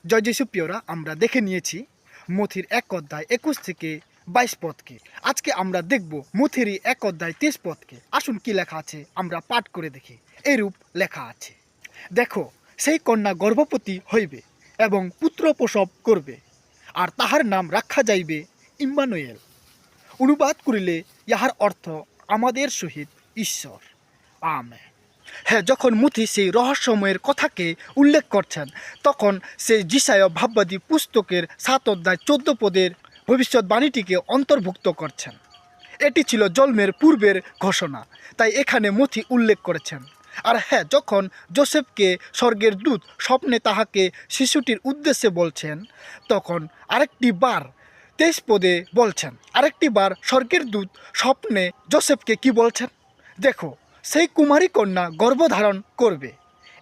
জয় যিশু প্রিয়রা, আমরা দেখে নিয়েছি মথির 1 অধ্যায় 21 থেকে 22 পদকে। আজকে আমরা দেখব মথিরই 1 অধ্যায় 23 পদকে। আসুন কি লেখা আছে আমরা পাঠ করে দেখি। এরূপ লেখা আছে, দেখো সেই কন্যা গর্ভবতী হইবে এবং পুত্র প্রসব করবে, আর তাহার নাম রাখা যাইবে ইম্মানুয়েল। অনুবাদ করিলে ইহার অর্থ আমাদের সহিত ঈশ্বর। আমেন। হ্যাঁ, যখন মথি সেই রহস্যময়ের কথাকে উল্লেখ করছেন, তখন সেই যিশায়া ভাববাদী পুস্তকের 7 অধ্যায় 14 পদের ভবিষ্যৎবাণীটিকে অন্তর্ভুক্ত করছেন। এটি ছিল জন্মের পূর্বের ঘোষণা, তাই এখানে মথি উল্লেখ করেছেন। আর হ্যাঁ, যখন যোসেফকে স্বর্গের দূত স্বপ্নে তাহাকে শিশুটির উদ্দেশ্যে বলছেন, তখন আরেকটি বার 23 পদে বলছেন, আরেকটি বার স্বর্গের দূত স্বপ্নে যোসেফকে কি বলছেন, দেখো সেই কুমারী কন্যা গর্ভধারণ করবে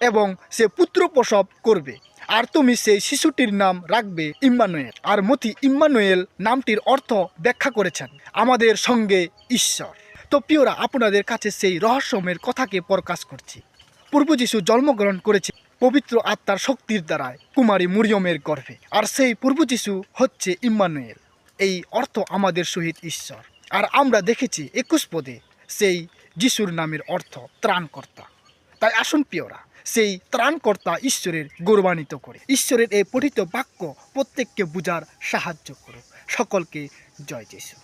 এবং সে পুত্র প্রসব করবে, আর তুমি সেই শিশুটির নাম রাখবে ইম্মানুয়েল। আর মথি ইম্মানুয়েল নামটির অর্থ ব্যাখ্যা করেছেন আমাদের সঙ্গে ঈশ্বর। তো প্রিয়রা, আপনাদের কাছে সেই রহস্যময়ের কথাকে প্রকাশ করছি। প্রভু যীশু জন্মগ্রহণ করেছে পবিত্র আত্মার শক্তির দ্বারায় কুমারী মরিয়মের গর্ভে, আর সেই প্রভু যীশু হচ্ছে ইম্মানুয়েল। এই অর্থ আমাদের সহিত ঈশ্বর। আর আমরা দেখেছি 21 পদে সেই যিশুর নামের অর্থ ত্রাণকর্তা। তাই আসুন প্রিয়রা, সেই ত্রাণকর্তা ঈশ্বরের গৌরবান্বিত করে ঈশ্বরের এই পঠিত বাক্য প্রত্যেককে বুঝার সাহায্য করুক। সকলকে জয় যিশু।